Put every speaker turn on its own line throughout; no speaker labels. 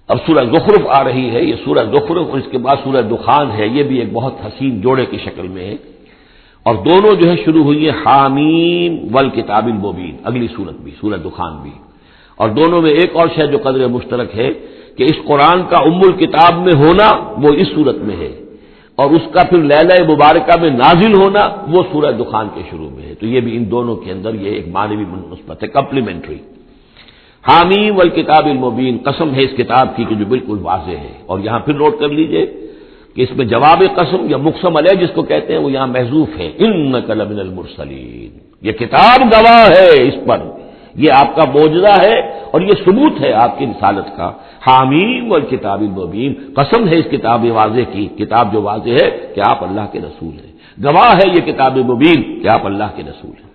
اب سورہ زخرف آ رہی ہے، یہ سورہ زخرف اور اس کے بعد سورہ دخان ہے، یہ بھی ایک بہت حسین جوڑے کی شکل میں ہے، اور دونوں جو ہے شروع ہوئی ہے حامیم والکتاب المبین، اگلی سورت بھی سورہ دخان بھی، اور دونوں میں ایک اور شے جو قدر مشترک ہے کہ اس قرآن کا ام الکتاب میں ہونا وہ اس سورت میں ہے، اور اس کا پھر لیلہ مبارکہ میں نازل ہونا وہ سورہ دخان کے شروع میں ہے، تو یہ بھی ان دونوں کے اندر یہ ایک معنوی نسبت ہے، کمپلیمنٹری۔ حامیم والکتاب المبین، قسم ہے اس کتاب کی کہ جو بالکل واضح ہے، اور یہاں پھر نوٹ کر لیجئے کہ اس میں جواب قسم یا مقسم علیہ جس کو کہتے ہیں وہ یہاں محذوف ہے، انک لمن المرسلین، یہ کتاب گواہ ہے اس پر، یہ آپ کا معجزہ ہے اور یہ ثبوت ہے آپ کی رسالت کا۔ حامیم والکتاب المبین، قسم ہے اس کتاب واضح کی، کتاب جو واضح ہے کہ آپ اللہ کے رسول ہیں، گواہ ہے یہ کتاب مبین کہ آپ اللہ کے رسول ہیں۔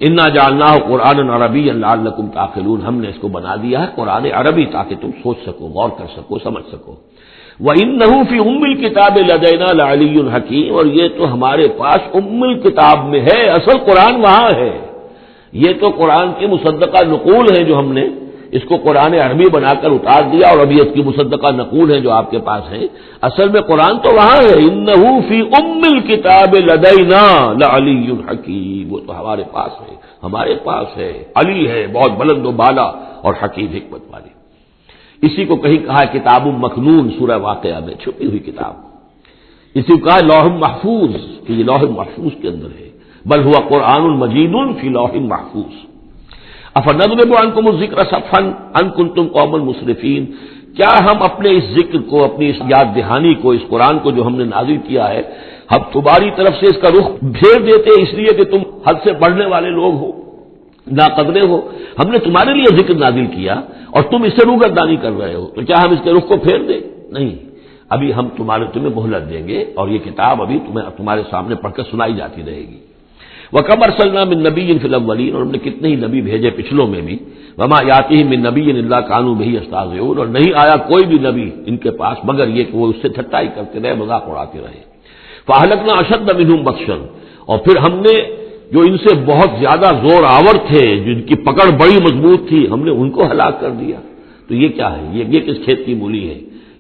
انا جعلناہ قرآنا عربیا لعلکم تعقلون، ہم نے اس کو بنا دیا ہے قرآن عربی تاکہ تم سوچ سکو، غور کر سکو، سمجھ سکو۔ وَإِنَّهُ فِي أُمِّ الْكِتَابِ لَدَيْنَا لَعَلِيٌّ حَكِيمٌ، اور یہ تو ہمارے پاس ام الکتاب میں ہے، اصل قرآن وہاں ہے، یہ تو قرآن کی مصدقہ نقول ہے جو ہم نے اس کو قرآن عربی بنا کر اتار دیا، اور ابھی اس کی مصدقہ نقول ہے جو آپ کے پاس ہے، اصل میں قرآن تو وہاں ہے۔ إِنَّهُ فِي أُمِّ الْكِتَابِ لَدَيْنَا لَعَلِيٌّ حَكِيمٌ، وہ تو ہمارے پاس ہے، ہمارے پاس ہے، علی ہے، بہت بلند و بالا اور حکیم حکمت والی۔ اسی کو کہیں کہا ہے کتاب مکنون سورہ واقعہ میں، چھپی ہوئی کتاب، اسی کو کہا ہے لوح محفوظ کہ یہ لوح محفوظ کے اندر ہے، بل ہوا قرآن مجید فی لوح محفوظ۔ افنضرب عنکم الذکر صفحا ان کنتم قوما مسرفین، کیا ہم اپنے اس ذکر کو، اپنی اس یاد دہانی کو، اس قرآن کو جو ہم نے نازل کیا ہے، ہم تمہاری طرف سے اس کا رخ پھیر دیتے اس لیے کہ تم حد سے بڑھنے والے لوگ ہو، ناقدرے ہو؟ ہم نے تمہارے لیے ذکر نازل کیا اور تم اس سے روگردانی کر رہے ہو، تو کیا ہم اس کے رخ کو پھیر دیں؟ نہیں، ابھی ہم تمہیں مہلت دیں گے، اور یہ کتاب ابھی تمہارے سامنے پڑھ کر سنائی جاتی رہے گی۔ وَكَمْ أَرْسَلْنَا مِن نَبِيٍّ فِي الْأَوَّلِينَ، اور ہم نے کتنے ہی نبی بھیجے پچھلوں میں بھی، وَمَا يَأْتِيهِم مِّن نَبِيٍّ إِلَّا كَانُوا بِهِ يَسْتَهْزِئُونَ، اور نہیں آیا کوئی بھی نبی ان کے پاس مگر یہ کہ وہ اس سے ٹھٹائی کرتے رہے، مذاق اڑاتے رہے۔ فَأَهْلَكْنَا أَشَدَّ مِنْهُمْ بَطْشًا، اور پھر ہم نے جو ان سے بہت زیادہ زور آور تھے، جن کی پکڑ بڑی مضبوط تھی، ہم نے ان کو ہلاک کر دیا۔ تو یہ کیا ہے؟ یہ کس کھیت کی مولی ہے؟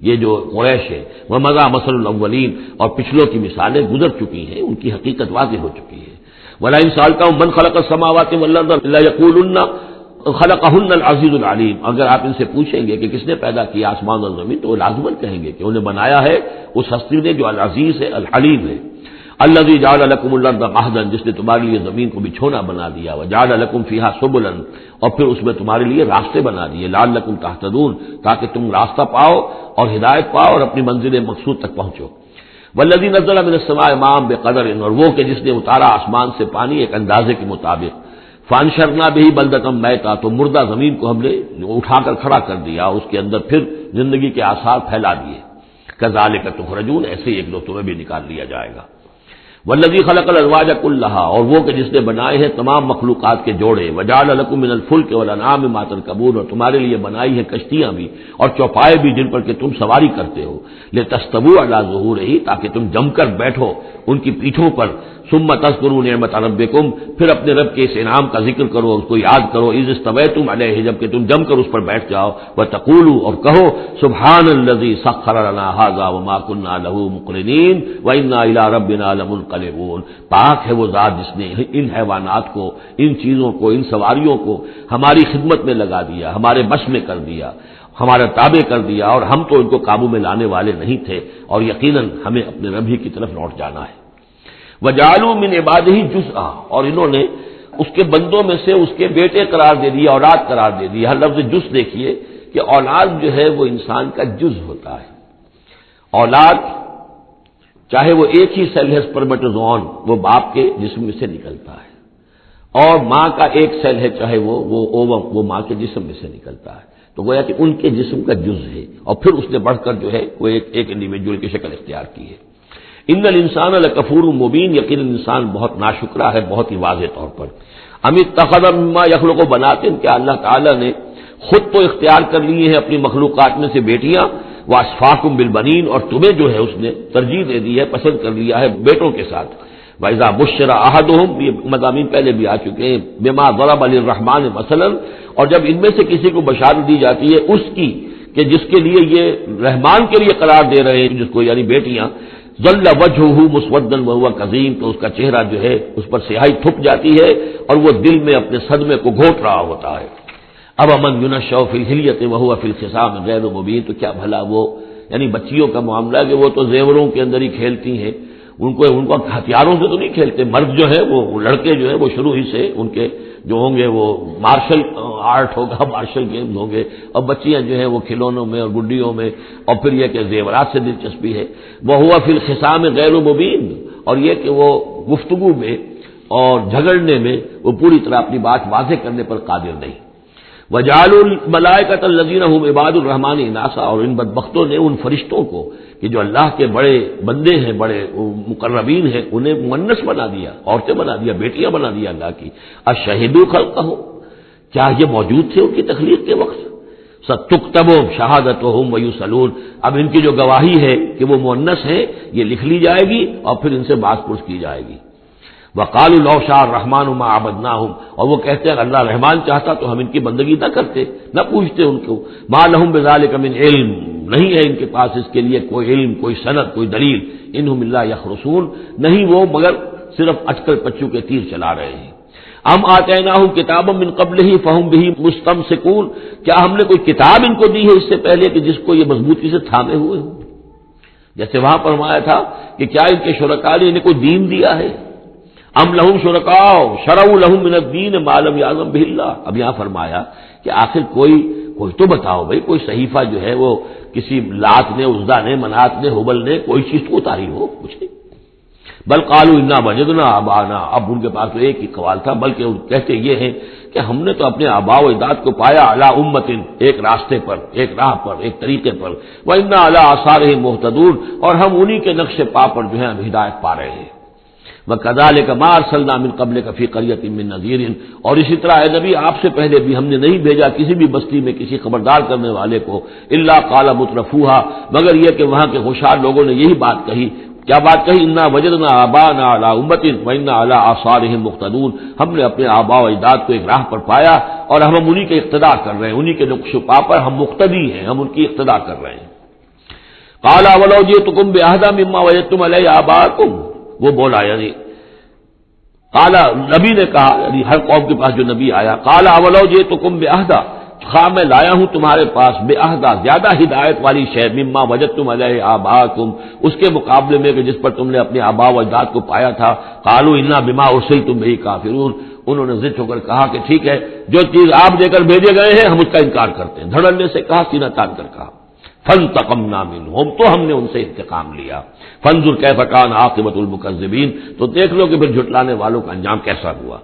یہ جو قریش ہے، وَمَضَىٰ مَثَلُ الْأَوَّلِينَ، اور پچھلوں کی مثالیں گزر چکی ہیں، ان کی حقیقت واضح ہو چکی ہے۔ وَلَئِن سَأَلْتَهُم مَّنْ خَلَقَ السَّمَاوَاتِ وَالْأَرْضَ لَيَقُولُنَّ خَلَقَهُنَّ الْعَزِيزُ الْعَلِيمُ، اگر آپ ان سے پوچھیں گے کہ کس نے پیدا کیا آسمان اور زمین، تو وہ لازماً کہیں گے کہ انہیں بنایا ہے اس ہستی نے جو العزیز ہے، الحلیم ہے۔ الذی جعل لکم الارض مہدا، جس نے تمہارے لیے زمین کو بچھونا بنا دیا، وجعل لکم فیہا سبلا، اور پھر اس میں تمہارے لیے راستے بنا دیے، لعلکم تہتدون، تاکہ تم راستہ پاؤ اور ہدایت پاؤ اور اپنی منزل مقصود تک پہنچو۔ والذی نزل من السماء ماء بقدر، اور وہ کہ جس نے اتارا آسمان سے پانی ایک اندازے کے مطابق، فانشرنا بہ بلدۃ میتا، تو مردہ زمین کو ہم نے اٹھا کر کھڑا کر دیا، اس کے اندر پھر زندگی کے آثار پھیلا دیے۔ کذالک تخرجون، ایسے ایک دو تمہیں بھی نکال لیا جائے گا۔ والذی خلق الازواج کلھا، اور وہ کہ جس نے بنائے ہیں تمام مخلوقات کے جوڑے، وجعل لکم من الفلک والانعام ما ترکبون، اور تمہارے لیے بنائی ہیں کشتیاں بھی اور چوپائے بھی جن پر کہ تم سواری کرتے ہو، لتستووا علی ظہورہ، تاکہ تم جم کر بیٹھو ان کی پیٹھوں پر، ثم تذکروا نعمت ربکم، پھر اپنے رب کے اس انعام کا ذکر کرو، اس کو یاد کرو، اذ استویتم علیہ، جب کہ تم جم کر اس پر بیٹھ جاؤ، وتقولوا، اور کہو، سبحان الذی سخر لنا ھذا وما كنا له مقرنین وانا الی ربنا لمنقلبون، پاک ہے وہ ذات جس نے ان حیوانات کو، ان چیزوں کو، ان سواریوں کو ہماری خدمت میں لگا دیا، ہمارے بس میں کر دیا، ہمارا تابع کر دیا، اور ہم تو ان کو قابو میں لانے والے نہیں تھے، اور یقیناً ہمیں اپنے رب ہی کی طرف لوٹ جانا ہے۔ وَجَعَلُوا مِنْ عِبَادِهِ جُزْءًا، اور انہوں نے اس کے بندوں میں سے اس کے بیٹے قرار دے دیا، اولاد قرار دے دیا۔ ہر لفظ جز دیکھیے کہ اولاد جو ہے وہ انسان کا جز ہوتا ہے۔ اولاد چاہے وہ ایک ہی سیل ہے، سپرمیٹوزوئن، وہ باپ کے جسم میں سے نکلتا ہے، اور ماں کا ایک سیل ہے، چاہے وہ اووم، وہ ماں کے جسم میں سے نکلتا ہے، تو گویا کہ ان کے جسم کا جز ہے، اور پھر اس نے بڑھ کر جو ہے وہ ایک انڈیویجول کی شکل اختیار کی ہے۔ ان الانسان لکفور مبین، یقینا انسان بہت ناشکرا ہے، بہت ہی واضح طور پر۔ ام اتخذ مما یخلق بنات، کہ اللہ تعالیٰ نے خود تو اختیار کر لیے ہیں اپنی مخلوقات میں سے بیٹیاں، واسفاکم بالبنین، اور تمہیں جو ہے اس نے ترجیح دے دی ہے، پسند کر لیا ہے بیٹوں کے ساتھ۔ وَإِذَا بُشِّرَ أَحَدُهُمْ، یہ مضامین پہلے بھی آ چکے ہیں، بِمَا ضَرَبَ لِلرَّحْمَٰنِ مَثَلًا، اور جب ان میں سے کسی کو بشارت دی جاتی ہے اس کی کہ جس کے لیے یہ رحمان کے لیے قرار دے رہے ہیں جس کو یعنی بیٹیاں، ظل وجہہ مسودا وہو کظیم، تو اس کا چہرہ جو ہے اس پر سیاہی تھپ جاتی ہے اور وہ دل میں اپنے صدمے کو گھونٹ رہا ہوتا ہے۔ اب امن ینشأ فی الحلیۃ وہو فی الخصام غیر مبین، تو کیا بھلا وہ یعنی بچیوں کا معاملہ کہ وہ تو زیوروں کے اندر ہی کھیلتی ہیں، ان کو ہتھیاروں سے تو نہیں کھیلتے، مرد جو ہے وہ لڑکے جو ہے وہ شروع ہی سے ان کے جو ہوں گے وہ مارشل آرٹ ہوگا، مارشل گیمز ہوں گے، اور بچیاں جو ہیں وہ کھلونوں میں اور گڈیوں میں، اور پھر یہ کہ زیورات سے دلچسپی ہے۔ وہو فی الخصام غیر مبین، اور یہ کہ وہ گفتگو میں اور جھگڑنے میں وہ پوری طرح اپنی بات واضح کرنے پر قادر نہیں۔ وجعلوا الملائکۃ الذین هم عباد الرحمن اناثا، اور ان بدبختوں نے ان فرشتوں کو کہ جو اللہ کے بڑے بندے ہیں، بڑے مقربین ہیں، انہیں مؤنث بنا دیا، عورتیں بنا دیا، بیٹیاں بنا دیا اللہ کی۔ اشہدوا خلقہم، کیا یہ موجود تھے ان کی تخلیق کے وقت؟ ستکتب شہادتہم ویسألون، اب ان کی جو گواہی ہے کہ وہ مؤنث ہیں یہ لکھ لی جائے گی اور پھر ان سے بات پرس کی جائے گی۔ وقالوا لو شاء الرحمن ما عبدناہم، اور وہ کہتے ہیں اللہ رحمان چاہتا تو ہم ان کی بندگی نہ کرتے، نہ پوچھتے ان کو۔ ما لہم بذلک من علم، نہیں ہے ان کے پاس اس کے لیے کوئی علم، کوئی سند، کوئی دلیل۔ انہم الا یخرصون، نہیں وہ مگر صرف اٹکل پچو کے تیر چلا رہے ہیں۔ ام آتیناہم کتابا من قبلہ فہم بہ مستمسکون، کیا ہم نے کوئی کتاب ان کو دی ہے اس سے پہلے کہ جس کو یہ مضبوطی سے تھامے ہوئے ہوں؟ جیسے وہاں فرمایا تھا کہ کیا ان کے شرکاء نے انہیں کوئی دین دیا ہے؟ ام لہم شرکاء شرعوا لہم من الدین ما لم یعظم بہ اللہ، اب یہاں فرمایا کہ آخر کوئی تو بتاؤ بھائی، کوئی صحیفہ جو ہے وہ کسی لات نے، عزا نے، منات نے، ہبل نے کوئی چیز کو اتاری ہو، کچھ نہیں۔ بل قالوا انا وجدنا آباءنا، اب ان کے پاس تو ایک ہی قوال تھا، بلکہ کہتے یہ ہیں کہ ہم نے تو اپنے آباء و اجداد کو پایا علی امت، ایک راستے پر، ایک راہ پر، ایک طریقے پر، وانا علی آثارہم مہتدون، اور ہم انہی کے نقش پا پر جو ہے ہم ہدایت پا رہے ہیں۔ وَكَذَلِكَ مَا أَرْسَلْنَا مِن قَبْلِكَ فِي قَرْيَةٍ مِّن نَذِيرٍ، اور اسی طرح اے نبی آپ سے پہلے بھی ہم نے نہیں بھیجا کسی بھی بستی میں کسی خبردار کرنے والے کو، الا قال مترفوها، مگر یہ کہ وہاں کے خوشحال لوگوں نے یہی بات کہی، کیا بات کہی؟ انا وجدنا آباءنا علی امۃ وانا علی آثارہم مقتدون، ہم نے اپنے آباء و اجداد کو ایک راہ پر پایا اور ہم انہی کے اقتداء کر رہے ہیں، انہی کے نقش و پا پر ہم مقتدی ہیں، ہم ان کی اقتداء کر رہے ہیں۔ قال اولو جئتکم باہدی مما وجدتم علیہ آباءکم، وہ بولا یعنی قالا، نبی نے کہا، یعنی ہر قوم کے پاس جو نبی آیا، قالا اولو جئتکم باہدی، خواہ میں لایا ہوں تمہارے پاس باہدی، زیادہ ہدایت والی شے، مما وجدتم علیہ آباءکم، اس کے مقابلے میں کہ جس پر تم نے اپنے آباء و اجداد کو پایا تھا۔ قالوا انا بما ارسلتم بہ کافرون، انہوں نے ضد ہو کر کہا کہ ٹھیک ہے، جو چیز آپ دے کر بھیجے گئے ہیں ہم اس کا انکار کرتے ہیں، دھڑلنے سے کہا، سینہ تان کر کہا۔ فانتقمنا منہم، تو ہم نے ان سے انتقام لیا۔ فانظر کیف کان عاقبۃ المکذبین، تو دیکھ لو کہ پھر جھٹلانے والوں کا انجام کیسا ہوا۔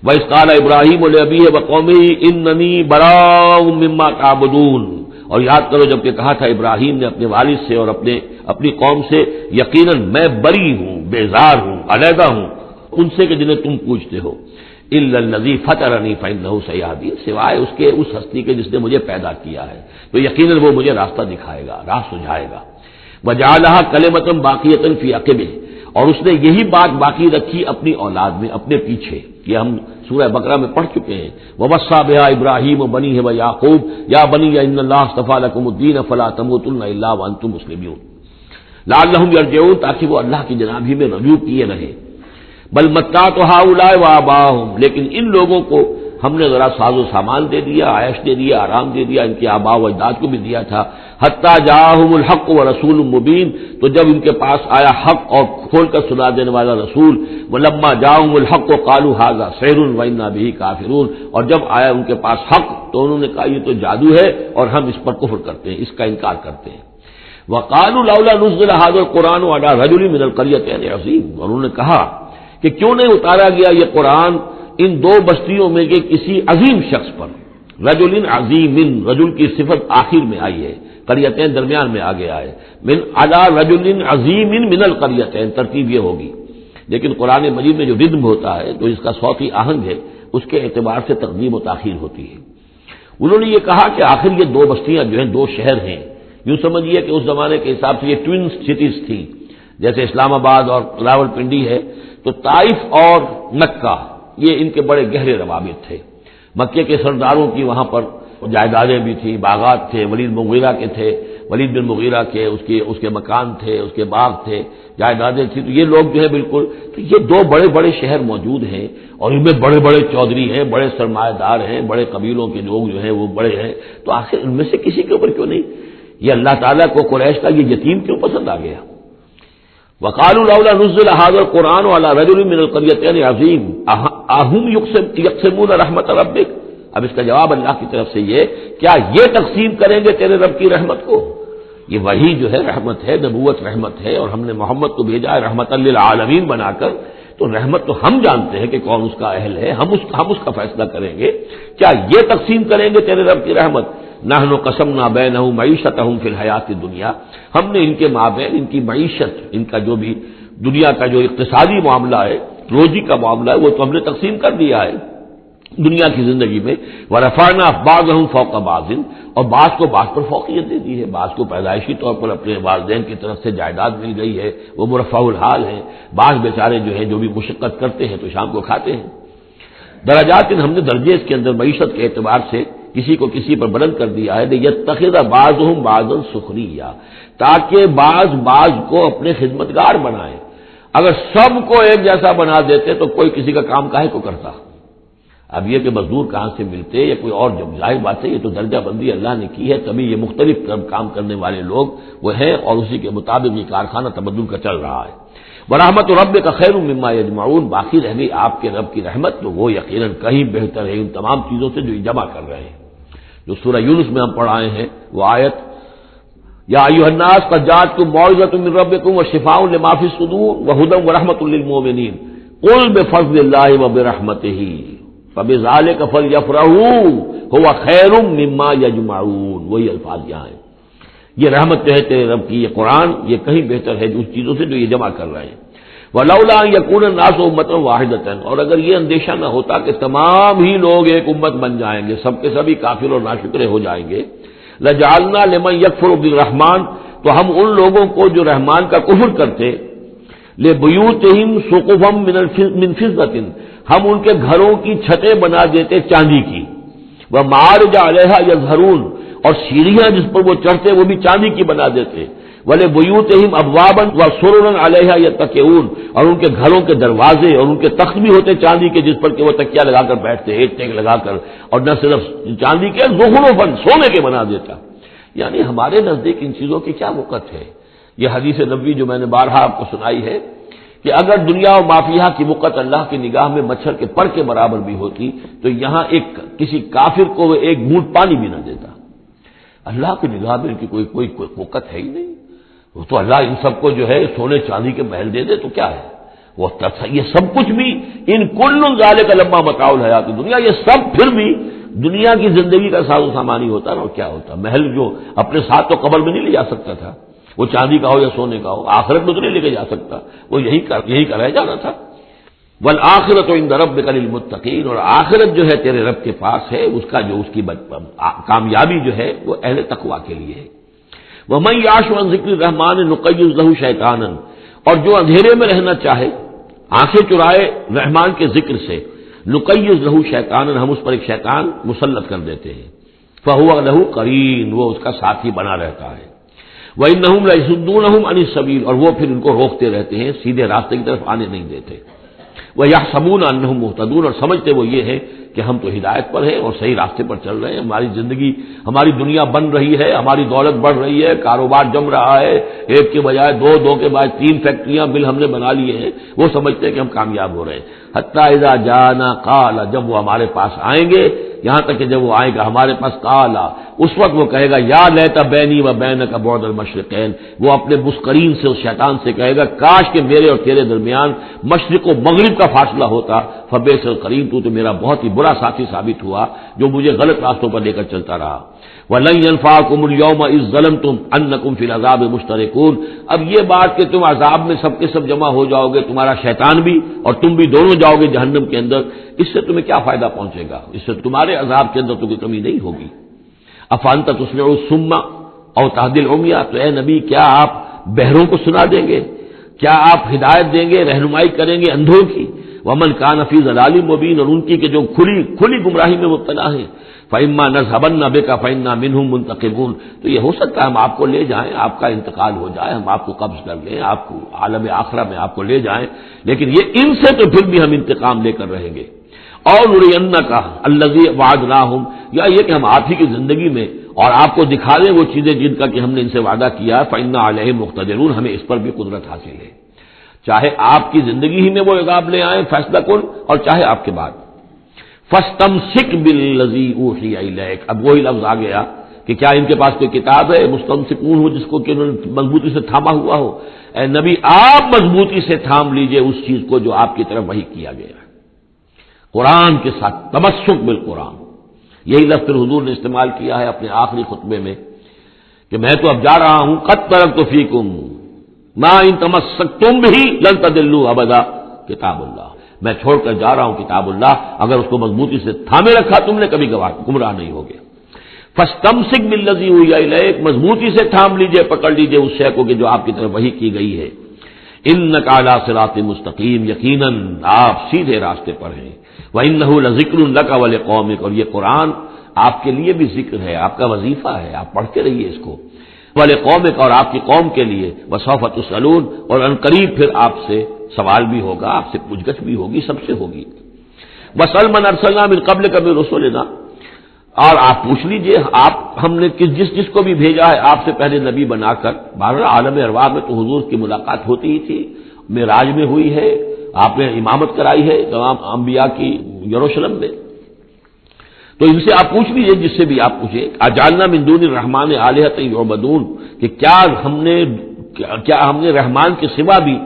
وَإِذْ قَالَ إِبْرَاهِيمُ لِأَبِيهِ وَقَوْمِهِ إِنَّنِي بَرَاءٌ مِّمَّا تَعْبُدُونَ، اور یاد کرو جب کہ کہا تھا ابراہیم نے اپنے والد سے اور اپنی قوم سے، یقیناً میں بری ہوں، بیزار ہوں، علیحدہ ہوں ان سے کہ جنہیں تم پوجتے ہو، إِلَّا الَّذِي فَطَرَنِي فَإِنَّهُ سَيَهْدِينِ، سوائے اس کے اس ہستی کے جس نے مجھے پیدا کیا ہے، تو یقیناً وہ مجھے راستہ دکھائے گا، راہ سجھائے گا۔ وَجَعَلَهَا كَلِمَةً بَاقِيَةً فِي عَقِبِهِ، اور اس نے یہی بات باقی رکھی اپنی اولاد میں، اپنے پیچھے، یہ ہم سورہ بقرہ میں پڑھ چکے ہیں۔ وَوَصَّىٰ بِهَا إِبْرَاهِيمُ بَنِيهِ وَيَعْقُوبُ يَا بَنِيَّ إِنَّ اللَّهَ اصْطَفَىٰ لَكُمُ الدِّينَ فَلَا تَمُوتُنَّ إِلَّا وَأَنتُم مُّسْلِمُونَ لَعَلَّهُمْ يَرْجِعُونَ، تاکہ وہ اللہ کی جناب ہی میں رجوع کیے رہیں۔ بل متعت هؤلاء وآباءهم، لیکن ان لوگوں کو ہم نے ذرا ساز و سامان دے دیا، عائش دے دیا، آرام دے دیا، ان کے آباء و اجداد کو بھی دیا تھا۔ حتی جاءہم الحق ورسول مبین، تو جب ان کے پاس آیا حق اور کھول کر سنا دینے والا رسول، ولما جاءہم الحق قالوا ھذا سحر وانا بہ کافرون، اور جب آیا ان کے پاس حق تو انہوں نے کہا یہ تو جادو ہے اور ہم اس پر کفر کرتے ہیں، اس کا انکار کرتے ہیں۔ وقالوا لولا نزل ھذا القرآن علی رجل من القریتین عظیم، اور انہوں نے کہا کہ کیوں نہیں اتارا گیا یہ قرآن ان دو بستیوں میں کے کسی عظیم شخص پر۔ رجل عظیم، رجل کی صفت آخر میں آئی ہے، قریتین درمیان میں آگے آئے، من علی رجل عظیم من القریتین، ترتیب یہ ہوگی، لیکن قرآن مجید میں جو ردم ہوتا ہے تو اس کا صوتی آہنگ ہے، اس کے اعتبار سے تقدیم و تاخیر ہوتی ہے۔ انہوں نے یہ کہا کہ آخر یہ دو بستیاں جو ہیں دو شہر ہیں، یوں سمجھیے کہ اس زمانے کے حساب سے یہ ٹوین سٹیز تھیں، جیسے اسلام آباد اور راول پنڈی ہے، تو طائف اور مکہ یہ ان کے بڑے گہرے روابط تھے۔ مکے کے سرداروں کی وہاں پر جائیدادیں بھی تھیں، باغات تھے، ولید مغیرہ کے تھے، ولید بن مغیرہ کے اس کے مکان تھے، اس کے باغ تھے، جائیدادیں تھیں. تو یہ لوگ جو ہے بالکل، تو یہ دو بڑے بڑے شہر موجود ہیں اور ان میں بڑے بڑے چودھری ہیں، بڑے سرمایہ دار ہیں، بڑے قبیلوں کے لوگ جو ہیں وہ بڑے ہیں. تو آخر ان میں سے کسی کے اوپر کیوں نہیں؟ یہ اللہ تعالیٰ کو قریش کا یہ یتیم کیوں پسند آ گیا؟ وقالوا لولا نزل هذا القرآن على رجل من القريتين عظيم اهم يقسمون رحمت ربك. اب اس کا جواب اللہ کی طرف سے یہ، کیا یہ تقسیم کریں گے تیرے رب کی رحمت کو؟ یہ وہی جو ہے رحمت ہے، نبوت رحمت ہے، اور ہم نے محمد کو بھیجا ہے رحمت للعالمین بنا کر. تو رحمت تو ہم جانتے ہیں کہ کون اس کا اہل ہے، ہم اس کا فیصلہ کریں گے. کیا یہ تقسیم کریں گے تیرے رب کی رحمت؟ نحن قسمنا بینہم معیشتہم فی الحیات الدنیا، ہم نے ان کے مابین ان کی معیشت، ان کا جو بھی دنیا کا جو اقتصادی معاملہ ہے، روزی کا معاملہ ہے، وہ تو ہم نے تقسیم کر دیا ہے دنیا کی زندگی میں. ورفعنا بعضهم فوق بعض، اور بعض کو بعض پر فوقیت دے دی ہے. بعض کو پیدائشی طور پر اپنے والدین کی طرف سے جائیداد مل گئی ہے، وہ مرفع الحال ہیں. بعض بیچارے جو ہیں جو بھی مشقت کرتے ہیں تو شام کو کھاتے ہیں. درجات ہم نے درجے اس کے اندر معیشت کے اعتبار سے کسی کو کسی پر بلند کر دیا ہے. یتخذ بعضهم بعضا سخریا، تاکہ بعض کو اپنے خدمتگار بنائیں. اگر سب کو ایک جیسا بنا دیتے تو کوئی کسی کا کام کاہے کو کرتا؟ اب یہ کہ مزدور کہاں سے ملتے یا کوئی اور، جب ظاہر بات ہے یہ تو درجہ بندی اللہ نے کی ہے، تبھی یہ مختلف کام کرنے والے لوگ وہ ہیں، اور اسی کے مطابق یہ کارخانہ تبدل کا چل رہا ہے. ورحمت ربک خیر مما یجمعون، باقی رہ گئی آپ کے رب کی رحمت، تو وہ یقیناً کہیں بہتر ہے ان تمام چیزوں سے جو یہ جمع کر رہے ہیں. جو سورہ یونس میں ہم پڑھائے ہیں وہ آیت، یا ایھا الناس قد جاءتکم موعظۃ من ربکم وشفاء لما فی الصدور وہدی ورحمۃ للمؤمنین قل بفضل اللہ وبرحمتہ فبذلک فلیفرحوا ھو خیر مما یجمعون. وہی الفاظ یہاں ہیں. یہ رحمت جو ہے تیرے رب کی، یہ قرآن، یہ کہیں بہتر ہے اس چیزوں سے جو یہ جمع کر رہے ہیں. ولولا ان یکون الناس امۃ واحدۃ، اور اگر یہ اندیشہ نہ ہوتا کہ تمام ہی لوگ ایک امت بن جائیں گے، سب کے سبھی کافر اور ناشکرے ہو جائیں گے، لجعلنا لمن یکفر بالرحمن، تو ہم ان لوگوں کو جو رحمان کا کفر کرتے، لبیوتہم سقفا من فضۃ، ہم ان کے گھروں کی چھتیں بنا دیتے چاندی کی، ومعارج علیہا یظہرون، اور سیڑھیاں جس پر وہ چڑھتے وہ بھی چاندی کی بنا دیتے، وَلِبُيُوتِهِمْ أَبْوَابًا وَسُرُرًا عَلَيْهَا يَتَّكِئُونَ، اور ان کے گھروں کے دروازے اور ان کے تخت بھی ہوتے چاندی کے جس پر کہ وہ تکیہ لگا کر بیٹھتے، ایک ٹیک لگا کر، اور نہ صرف چاندی کے، زخرفاً، سونے کے بنا دیتا. یعنی ہمارے نزدیک ان چیزوں کی کیا وقت ہے؟ یہ حدیث نبوی جو میں نے بارہا آپ کو سنائی ہے کہ اگر دنیا و مافیہ کی وقت اللہ کی نگاہ میں مچھر کے پر کے برابر بھی ہوتی تو یہاں کسی کافر کو وہ ایک بوند پانی بھی نہ دیتا. اللہ کی نگاہ میں ان کی کوئی وقت ہے ہی نہیں. وہ تو اللہ ان سب کو جو ہے سونے چاندی کے محل دے دے تو کیا ہے؟ وہ یہ سب کچھ بھی ان کل ذالک لما متاع الحیات الدنیا، یہ سب پھر بھی دنیا کی زندگی کا ساز و سامان ہی ہوتا نا. اور کیا ہوتا؟ محل جو اپنے ساتھ تو قبر میں نہیں لے جا سکتا تھا، وہ چاندی کا ہو یا سونے کا ہو، آخرت میں تو نہیں لے کے جا سکتا، وہ یہی کا رہ جانا تھا. والآخرۃ عند ربک للمتقین، اور آخرت جو ہے تیرے رب کے پاس ہے، اس کا جو اس کی کامیابی جو ہے وہ اہل تقوی کے لیے ہے. وَمَن يَعْشُ عَن ذِكْرِ الرَّحْمَٰنِ نُقَيِّضْ لَهُ شَيْطَانًا، اور جو اندھیرے میں رہنا چاہے، آنکھیں چرائے رحمان کے ذکر سے، نُقَيِّضْ لَهُ شَيْطَانًا، ہم اس پر ایک شیطان مسلط کر دیتے ہیں، فَهُوَ لَهُ قَرِينٌ، وہ اس کا ساتھی بنا رہتا ہے. وَإِنَّهُمْ لَيَصُدُّونَهُمْ عَنِ السَّبِيلِ، اور وہ پھر ان کو روکتے رہتے ہیں، سیدھے راستے کی طرف آنے نہیں دیتے. وَيَحْسَبُونَ أَنَّهُمْ مُهْتَدُونَ، اور سمجھتے وہ یہ ہے کہ ہم تو ہدایت پر ہیں اور صحیح راستے پر چل رہے ہیں، ہماری زندگی، ہماری دنیا بن رہی ہے، ہماری دولت بڑھ رہی ہے، کاروبار جم رہا ہے، ایک کے بجائے دو کے بعد 3 فیکٹریاں مل ہم نے بنا لیے ہیں، وہ سمجھتے ہیں کہ ہم کامیاب ہو رہے ہیں. حتیٰ اذا جانا قال، جب وہ ہمارے پاس آئیں گے، یہاں تک کہ جب وہ آئے گا ہمارے پاس قال، اس وقت وہ کہے گا یا لیت بینی و بینک بعد المشرقین، وہ اپنے مسکرین سے اس شیطان سے کہے گا کاش کہ میرے اور تیرے درمیان مشرق و مغرب کا فاصلہ ہوتا، فبئس القرین، تو میرا بہت ہی برا ساتھی ثابت ہوا جو مجھے غلط راستوں پر لے کر چلتا رہا. وَلَن يَنفَعَكُمُ الْيَوْمَ إِذ ظَّلَمْتُمْ أَنَّكُمْ فِي الْعَذَابِ مُشْتَرِكُونَ، اب یہ بات کہ تم عذاب میں سب کے سب جمع ہو جاؤ گے، تمہارا شیطان بھی اور تم بھی دونوں جاؤ گے جہنم کے اندر، اس سے تمہیں کیا فائدہ پہنچے گا؟ اس سے تمہارے عذاب کے اندر تو کوئی کمی نہیں ہوگی. أَفَأَنْتَ تُسْمِعُ الصُّمَّ أَوْ تَهْدِي الْعُمْيَ، تو اے نبی کیا آپ بہروں کو سنا دیں گے؟ کیا آپ ہدایت دیں گے، رہنمائی کریں گے اندھوں کی؟ ومن کان فی ضلال مبین، اور ان کی کہ جو کھلی گمراہی میں مبتلا ہیں، فإما نذهبن بک فإنا منهم منتقمون، تو یہ ہو سکتا ہے ہم آپ کو لے جائیں، آپ کا انتقال ہو جائے، ہم آپ کو قبض کر لیں، آپ کو عالم آخرہ میں آپ کو لے جائیں، لیکن یہ ان سے تو پھر بھی ہم انتقام لے کر رہیں گے۔ اور نرینک الذی وعدناہم، یا یہ کہ ہم آپ ہی کی زندگی میں اور آپ کو دکھا دیں وہ چیزیں جن کا کہ ہم نے ان سے وعدہ کیا ہے، فإنا علیہم مقتدرون، ہمیں اس پر بھی قدرت حاصل ہے، چاہے آپ کی زندگی ہی میں وہ عذاب لے آئیں فیصلہ کن، اور چاہے آپ کے بعد۔ فاستمسک بالذی اوحی الیک، اب وہی لفظ آ گیا کہ کیا ان کے پاس کوئی کتاب ہے مستمسکون ہو جس کو کہ انہوں نے مضبوطی سے تھاما ہوا ہو؟ اے نبی آپ مضبوطی سے تھام لیجئے اس چیز کو جو آپ کی طرف وحی کیا گیا ہے، قرآن کے ساتھ، تمسک بالقرآن، یہی لفظ حضور نے استعمال کیا ہے اپنے آخری خطبے میں کہ میں تو اب جا رہا ہوں، قد ترکت فیکم ما ان تمسکتم بہ لن تضلوا ابدا، کتاب اللہ، میں چھوڑ کر جا رہا ہوں کتاب اللہ، اگر اس کو مضبوطی سے تھامے رکھا تم نے کبھی گمراہ نہیں ہوگے۔ فاستمسک بالذی اوحی الیک، مضبوطی سے تھام لیجئے، پکڑ لیجئے اس شے کو کہ جو آپ کی طرف وحی کی گئی ہے۔ انک علی صراط مستقیم، یقیناً آپ سیدھے راستے پر ہیں۔ وانہ لذکر لک ولقومک، اور یہ قرآن آپ کے لیے بھی ذکر ہے، آپ کا وظیفہ ہے، آپ پڑھتے رہیے اس کو، ولقومک، اور آپ کی قوم کے لیے، وسوف تسألون، اور ان قریب پھر آپ سے سوال بھی ہوگا، آپ سے پوچھ گچھ بھی ہوگی، سب سے ہوگی۔ وسل من ارسلنا من قبلک من رسلنا، اور آپ پوچھ لیجئے آپ ہم نے جس کو بھی بھیجا ہے آپ سے پہلے نبی بنا کر، بہرحال عالم ارواح میں تو حضور کی ملاقات ہوتی ہی تھی، معراج میں ہوئی ہے، آپ نے امامت کرائی ہے تمام انبیاء کی یروشلم میں، تو ان سے آپ پوچھ لیجئے جس سے بھی آپ پوچھیں، اجعلنا من دون الرحمن آلہۃ یعبدون، کہ کیا ہم نے رحمان کے سوا بھی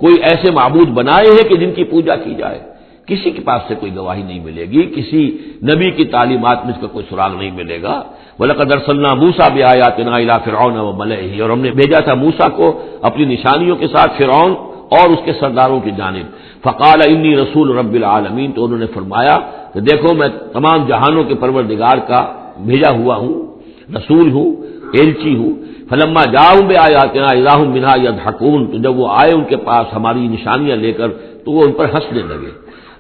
کوئی ایسے معبود بنائے ہیں کہ جن کی پوجا کی جائے؟ کسی کے پاس سے کوئی گواہی نہیں ملے گی، کسی نبی کی تعلیمات میں اس کا کوئی سراغ نہیں ملے گا۔ وَلَقَدْ أَرْسَلْنَا مُوسَىٰ بِآيَاتِنَا إِلَىٰ فِرْعَوْنَ وَمَلَئِهِ، اور ہم نے بھیجا تھا موسیٰ کو اپنی نشانیوں کے ساتھ فرعون اور اس کے سرداروں کی جانب۔ فَقَالَ إِنِّي رَسُولُ رَبِّ الْعَالَمِينَ، تو انہوں نے فرمایا کہ دیکھو میں تمام جہانوں کے پروردگار کا بھیجا ہوا ہوں، رسول ہوں، ایلچی ہوں۔ فلما جاءوا بآیاتنا اذا هم منها يضحكون، تو جب وہ آئے ان کے پاس ہماری نشانیاں لے کر تو وہ ان پر ہنسنے لگے۔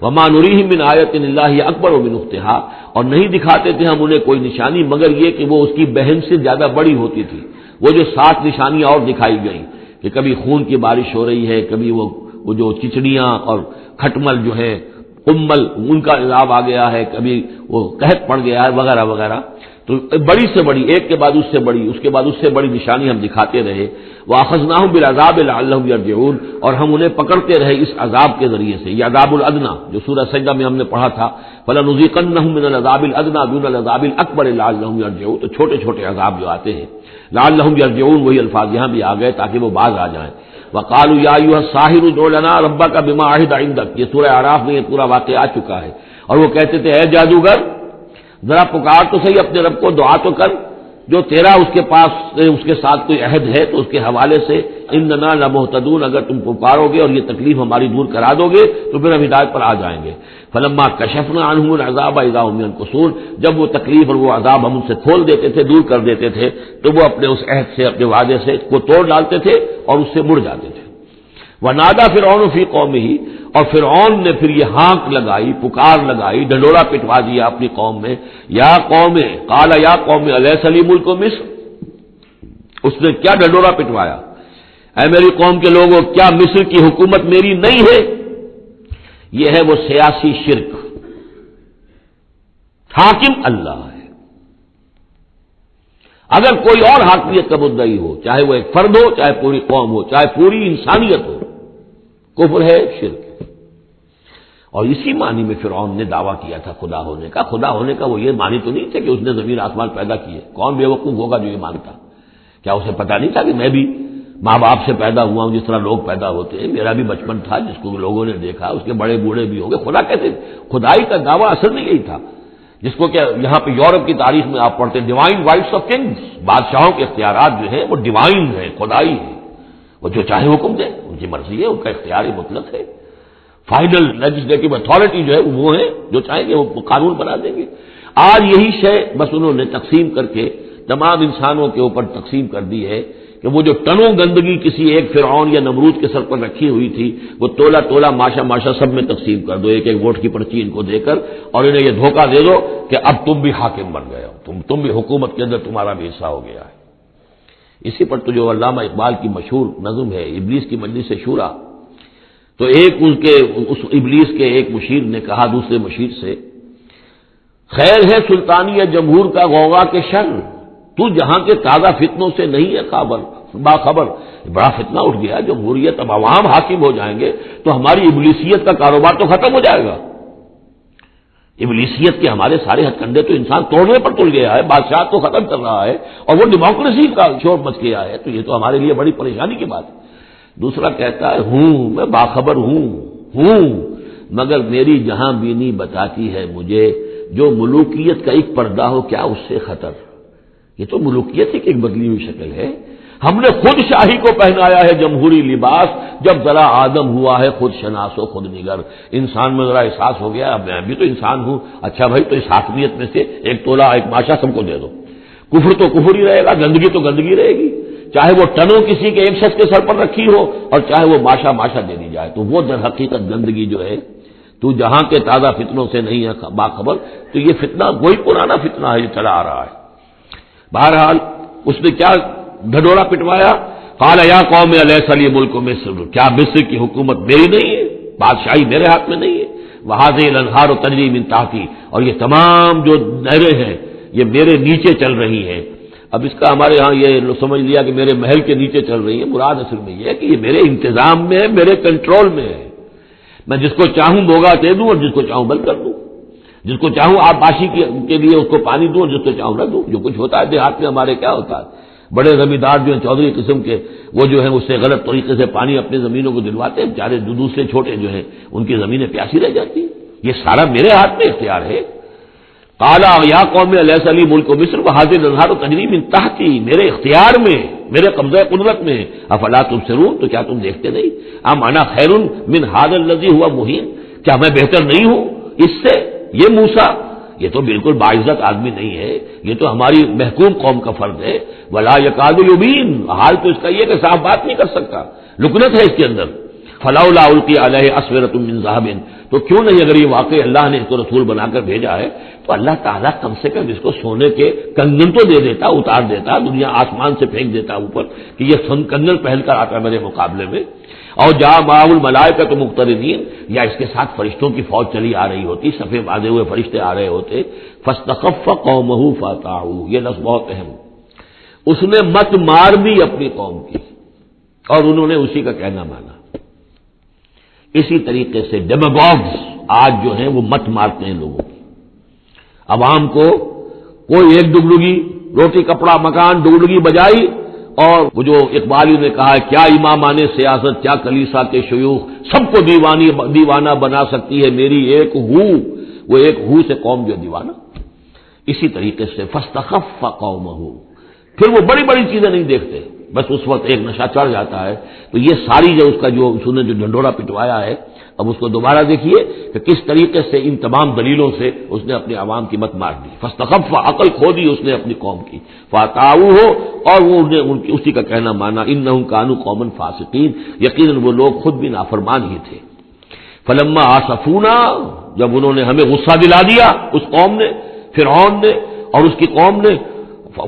وما نريهم من آیۃ الا هي اکبر من اختها، اور نہیں دکھاتے تھے ہم انہیں کوئی نشانی مگر یہ کہ وہ اس کی بہن سے زیادہ بڑی ہوتی تھی۔ وہ جو 7 نشانیاں اور دکھائی گئیں کہ کبھی خون کی بارش ہو رہی ہے، کبھی وہ جو چچڑیاں اور کھٹمل جو ہے قمل ان کا عذاب آ گیا ہے، کبھی وہ قحط پڑ گیا ہے، وغیرہ وغیرہ، تو بڑی سے بڑی، ایک کے بعد اس سے بڑی، اس کے بعد اس سے بڑی نشانی ہم دکھاتے رہے۔ وَأَخَذْنَاهُمْ بِالْعَذَابِ لَعَلَّهُمْ يَرْجِعُونَ، اور ہم انہیں پکڑتے رہے اس عذاب کے ذریعے سے، یہ عذاب الادنیٰ جو سورہ سجدہ میں ہم نے پڑھا تھا، فَلَنُذِيقَنَّهُم مِّنَ الْعَذَابِ الْأَدْنَىٰ دُونَ الْعَذَابِ الْأَكْبَرِ لَعَلَّهُمْ يَرْجِعُونَ، تو چھوٹے چھوٹے عذاب جو آتے ہیں لَعَلَّهُمْ يَرْجِعُونَ، وہی الفاظ یہاں بھی آ گئے تاکہ وہ باز آ جائیں۔ وَقَالُوا يَا أَيُّهَا السَّاحِرُ ادْعُ لَنَا رَبَّكَ بِمَا عَهِدَ عِندَكَ، یہ سورہ اعراف میں یہ پورا واقعہ آ چکا ہے، اور وہ کہتے تھے اے جادوگر ذرا پکار تو صحیح اپنے رب کو، دعا تو کر، جو تیرا اس کے پاس اس کے ساتھ کوئی عہد ہے تو اس کے حوالے سے اننا لمہتدون، اگر تم پکارو گے اور یہ تکلیف ہماری دور کرا دو گے تو پھر ہم ہدایت پر آ جائیں گے۔ فلما کشفنا عنہم العذاب اذا هم ينكثون، جب وہ تکلیف اور وہ عذاب ہم ان سے کھول دیتے تھے، دور کر دیتے تھے، تو وہ اپنے اس عہد سے، اپنے وعدے سے کو توڑ ڈالتے تھے اور اس سے مڑ جاتے تھے۔ ونادى فرعون في قومه، اور فرعون نے پھر یہ ہانک لگائی، پکار لگائی، ڈنڈورا پٹوا دیا اپنی قوم میں، یا قوم، قال یا قوم الیس لی ملک مصر، اس نے کیا ڈنڈورا پٹوایا، اے میری قوم کے لوگوں کیا مصر کی حکومت میری نہیں ہے؟ یہ ہے وہ سیاسی شرک، حاکم اللہ ہے، اگر کوئی اور حاکمیت کا مدعی ہو، چاہے وہ ایک فرد ہو، چاہے پوری قوم ہو، چاہے پوری انسانیت ہو، کفر ہے، شرک ہے۔ اور اسی معنی میں فرعون نے دعویٰ کیا تھا خدا ہونے کا۔ خدا ہونے کا وہ یہ معنی تو نہیں تھا کہ اس نے زمین آسمان پیدا کیے، کون بے وقوف ہوگا جو یہ مانتا؟ کیا اسے پتا نہیں تھا کہ میں بھی ماں باپ سے پیدا ہوا ہوں جس طرح لوگ پیدا ہوتے ہیں، میرا بھی بچپن تھا جس کو لوگوں نے دیکھا، اس کے بڑے بوڑھے بھی ہوں گے، خدا کیسے؟ خدائی کا دعویٰ اصل میں یہی تھا، جس کو کہ یہاں پہ یورپ کی تاریخ میں آپ پڑھتے ہیں ڈیوائن رائٹس آف کنگز، بادشاہوں کے اختیارات جو ہیں وہ ڈیوائن ہے، خدائی ہے، وہ جو چاہے حکم دیں، ان کی مرضی ہے، ان کا اختیار مطلق ہے، فائنل لیجسلیٹو اتھارٹی جو ہے وہ ہے، جو چاہیں گے وہ قانون بنا دیں گے۔ آج یہی شے بس انہوں نے تقسیم کر کے تمام انسانوں کے اوپر تقسیم کر دی ہے کہ وہ جو ٹنوں گندگی کسی ایک فرعون یا نمرود کے سر پر رکھی ہوئی تھی وہ تولا تولا ماشا ماشا سب میں تقسیم کر دو، ایک ایک ووٹ کی پرچی ان کو دے کر، اور انہیں یہ دھوکہ دے دو کہ اب تم بھی حاکم بن گئے ہو، تم بھی حکومت کے اندر تمہارا بھی حصہ ہو گیا ہے۔ اسی پر تو جو علامہ اقبال کی مشہور نظم ہے ابلیس کی مجلس شورا، تو ایک اس ابلیس کے ایک مشیر نے کہا دوسرے مشیر سے، خیر ہے سلطانی جمہور کا غوغا کے شر، تو جہاں کے تازہ فتنوں سے نہیں ہے باخبر۔ بڑا فتنہ اٹھ گیا جمہوریت، اب عوام حاکم ہو جائیں گے تو ہماری ابلیسیت کا کاروبار تو ختم ہو جائے گا۔ ابلیسیت کے ہمارے سارے ہتھ کنڈے تو انسان توڑنے پر تل گیا ہے، بادشاہ تو ختم کر رہا ہے اور وہ ڈیموکریسی کا شور مچ گیا ہے، تو یہ تو ہمارے لیے بڑی پریشانی کی بات ہے۔ دوسرا کہتا ہے میں باخبر ہوں مگر میری جہاں بینی بتاتی ہے مجھے جو ملوکیت کا ایک پردہ ہو کیا اس سے خطر۔ یہ تو ملوکیت کی ایک بدلی ہوئی شکل ہے، ہم نے خود شاہی کو پہنایا ہے جمہوری لباس، جب ذرا آدم ہوا ہے خود شناس و خود نگر، انسان میں ذرا احساس ہو گیا اب میں بھی تو انسان ہوں، اچھا بھائی تو اس حاکمیت میں سے ایک تولا ایک ماشا سب کو دے دو، کفر تو کفر ہی رہے گا، گندگی تو گندگی رہے گی، چاہے وہ ٹنوں کسی کے ایک شخص کے سر پر رکھی ہو اور چاہے وہ ماشا ماشا دے دی جائے، تو وہ در حقیقت گندگی جو ہے تو جہاں کے تازہ فتنوں سے نہیں ہے باخبر، تو یہ فتنہ وہی پرانا فتنہ ہے جو چلا آ رہا ہے۔ بہرحال اس نے کیا ڈھڈوڑا پٹوایا، قال یا قوم الیس لی ملک مصر، کیا مصر کی حکومت میری نہیں ہے، بادشاہی میرے ہاتھ میں نہیں ہے، وہذہ الانہار تجری من تحتی، اور یہ تمام جو نہریں ہیں یہ میرے نیچے چل رہی ہیں۔ اب اس کا ہمارے ہاں یہ سمجھ لیا کہ میرے محل کے نیچے چل رہی ہے، مراد اصل میں یہ ہے کہ یہ میرے انتظام میں ہے، میرے کنٹرول میں ہے، میں جس کو چاہوں بوگا دے دوں اور جس کو چاہوں بند کر دوں، جس کو چاہوں آبپاشی کے لیے اس کو پانی دوں اور جس کو چاہوں نہ دوں۔ جو کچھ ہوتا ہے دیہات میں ہمارے کیا ہوتا ہے، بڑے زمیندار جو ہیں چودھری قسم کے وہ جو ہیں اس سے غلط طریقے سے پانی اپنے زمینوں کو دلواتے ہیں، بیچارے دوسرے چھوٹے جو ہیں ان کی زمینیں پیاسی رہ جاتی ہیں، یہ سارا میرے ہاتھ میں اختیار ہے۔ قال یا قوم الیس لی ملک مصر وہذہ الانہار تجری من تحتی، میرے اختیار میں، میرے قبضہ قدرت میں، افلا تبصرون، تو کیا تم دیکھتے نہیں، ام انا خیر من ھذا الذی هو مہین، کیا میں بہتر نہیں ہوں اس سے، یہ موسیٰ یہ تو بالکل باعزت آدمی نہیں ہے، یہ تو ہماری محکوم قوم کا فرد ہے، ولا یکاد یبین، حال تو اس کا یہ کہ صاف بات نہیں کر سکتا، لکنت ہے اس کے اندر، فلولا القی علیہ اسورۃ من ذہب، تو کیوں نہیں اگر یہ واقعی اللہ نے اس کو رسول بنا کر بھیجا ہے تو اللہ تعالیٰ کم سے کم اس کو سونے کے کنگن تو دے دیتا، اتار دیتا، دنیا آسمان سے پھینک دیتا اوپر کہ یہ کنگن پہن کر آتا ہے میرے مقابلے میں، اور جا معه الملائکۃ مقترنین، یا اس کے ساتھ فرشتوں کی فوج چلی آ رہی ہوتی، صفے باندھے ہوئے فرشتے آ رہے ہوتے، فاستخف قومه فاطاعوه، یہ لفظ بہت اہم، اس نے مت مار دی اپنی قوم کی اور انہوں نے اسی کا کہنا مانا۔ اسی طریقے سے ڈیماگوگز آج جو ہیں وہ مت مارتے ہیں لوگوں کی، عوام کو کوئی ایک ڈگڈگی روٹی کپڑا مکان ڈگڈگی بجائی، اور وہ جو اقبالی نے کہا ہے کیا امامان سیاست کیا کلیسا کے شیوخ، سب کو دیوانہ بنا سکتی ہے میری ایک ہو، وہ ایک ہو سے قوم جو دیوانہ۔ اسی طریقے سے فاستخف قومہ، پھر وہ بڑی بڑی چیزیں نہیں دیکھتے، بس اس وقت ایک نشہ چڑھ جاتا ہے، تو یہ ساری جو اس کا جو اس نے جو ڈنڈورا پٹوایا ہے، اب اس کو دوبارہ دیکھیے کہ کس طریقے سے ان تمام دلیلوں سے اس نے اپنے عوام کی مت مار دی، فاستخف، عقل کھو دی اس نے اپنی قوم کی، فاطاعوہ، اور وہ اسی کا کہنا مانا، انہم کانوا قوما فاسقین، یقیناً وہ لوگ خود بھی نافرمان ہی تھے۔ فلما آسفونا، جب انہوں نے ہمیں غصہ دلا دیا، اس قوم نے، فرعون نے اور اس کی قوم نے،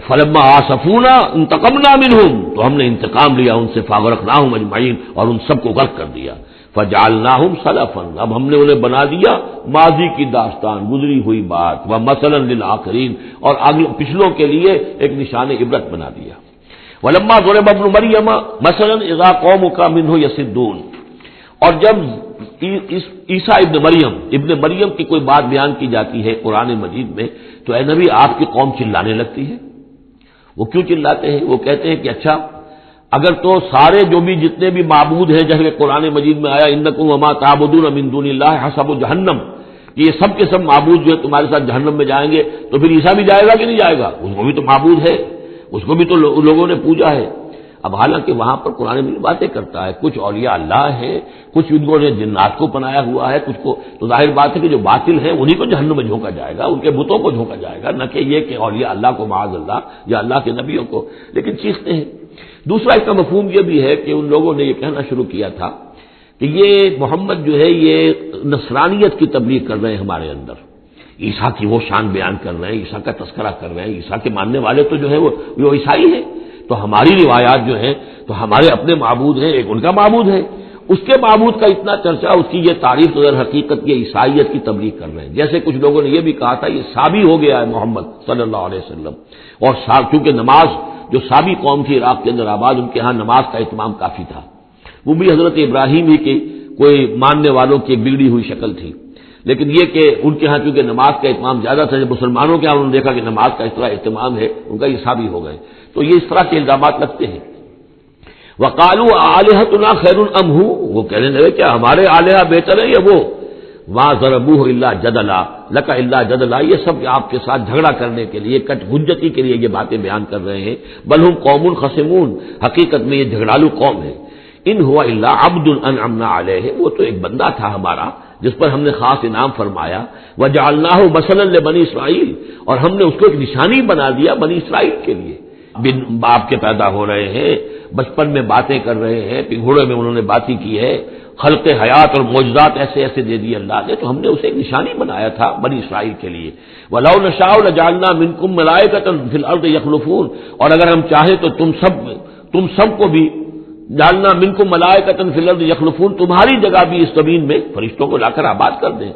فلما آسفونا انتقمنا منہم، تو ہم نے انتقام لیا ان سے، فاغرقناہم اجمعین، اور ان سب کو غرق کر دیا، فجعلناہم سلفا، اب ہم نے انہیں بنا دیا ماضی کی داستان، گزری ہوئی بات، ومثلا للآخرین، اور پچھلوں کے لیے ایک نشان عبرت بنا دیا۔ ولما ضرب ابن مریم مثلا اذا قومک منہ یصدون، اور جب عیسیٰ ابن مریم کی کوئی بات بیان کی جاتی ہے قرآن مجید میں تو اے نبی آپ کی قوم چلانے لگتی ہے۔ وہ کیوں چلاتے ہیں؟ وہ کہتے ہیں کہ اچھا اگر تو سارے جو بھی جتنے بھی معبود ہیں جیسے قرآن مجید میں آیا انکم وما تعبدون من دون اللہ حسب جہنم، کہ یہ سب کے سب معبود جو ہے تمہارے ساتھ جہنم میں جائیں گے، تو پھر عیسیٰ بھی جائے گا کہ نہیں جائے گا؟ اس کو بھی تو معبود ہے، اس کو بھی تو لوگوں نے پوجا ہے۔ اب حالانکہ وہاں پر قرآن مجید باتیں کرتا ہے، کچھ اولیاء اللہ ہیں، کچھ انہوں نے جنات کو بنایا ہوا ہے، کچھ کو، تو ظاہر بات ہے کہ جو باطل ہیں انہی کو جہنم میں جھونکا جائے گا، ان کے بتوں کو جھونکا جائے گا، نہ کہ یہ کہ اولیاء اللہ کو معاذ اللہ یا اللہ کے نبیوں کو، لیکن چیختے ہیں۔ دوسرا اس کا مفہوم یہ بھی ہے کہ ان لوگوں نے یہ کہنا شروع کیا تھا کہ یہ محمد جو ہے یہ نصرانیت کی تبلیغ کر رہے ہیں ہمارے اندر، عیسیٰ کی وہ شان بیان کر رہے ہیں، عیسیٰ کا تذکرہ کر رہے ہیں، عیسیٰ کے ماننے والے تو جو ہے وہ عیسائی ہیں، تو ہماری روایات جو ہیں تو ہمارے اپنے معبود ہیں، ایک ان کا معبود ہے، اس کے معبود کا اتنا چرچا، اس کی یہ تعریف تو در حقیقت یہ عیسائیت کی تبلیغ کر رہے ہیں۔ جیسے کچھ لوگوں نے یہ بھی کہا تھا یہ سابی ہو گیا ہے محمد صلی اللہ علیہ وسلم، اور چونکہ نماز جو سابی قوم تھی عراق کے اندر آباد، ان کے ہاں نماز کا اہتمام کافی تھا، وہ بھی حضرت ابراہیم ہی کی کوئی ماننے والوں کی ایک بگڑی ہوئی شکل تھی، لیکن یہ کہ ان کے ہاں چونکہ نماز کا اہتمام زیادہ تھا، جب مسلمانوں کے ہاں انہوں نے دیکھا کہ نماز کا اس طرح اہتمام ہے، ان کا یہ سابی ہو گئے، تو یہ اس طرح کے الزامات لگتے ہیں۔ وقالوا آلہتنا خیر ام ہو، وہ کہنے لگے کیا ہمارے آلہہ بہتر ہے یا وہ؟ ما ضربوہ الا جدلا لک الا جدلا، یہ سب آپ کے ساتھ جھگڑا کرنے کے لیے، کٹ حجتی کے لیے یہ باتیں بیان کر رہے ہیں۔ بل ہم قوم خصمون، حقیقت میں یہ جھگڑالو قوم ہے۔ ان ہوا الا عبد انعمنا علیہ، وہ تو ایک بندہ تھا ہمارا جس پر ہم نے خاص انعام فرمایا۔ وجعلناہ مثلا لبنی اسرائیل، اور ہم نے اس کو ایک نشانی بنا دیا بنی اسرائیل کے لیے۔ بن باپ کے پیدا ہو رہے ہیں، بچپن میں باتیں کر رہے ہیں، پنگھوڑے میں انہوں نے باتیں کی ہے، خلق حیات اور معجزات ایسے ایسے دے دیے اللہ نے، تو ہم نے اسے ایک نشانی بنایا تھا بنی اسرائیل کے لیے۔ وَلَوْ نَشَاءُ لَجَعَلْنَا مِنكُم مَلَائِكَةً فِي الْأَرْضِ يَخْلُفُونَ، اور اگر ہم چاہیں تو تم سب کو بھی جعلنا منکم ملائکۃ فی الارض یخلفون، تمہاری جگہ بھی اس زمین میں فرشتوں کو لا کر آباد کر دیں۔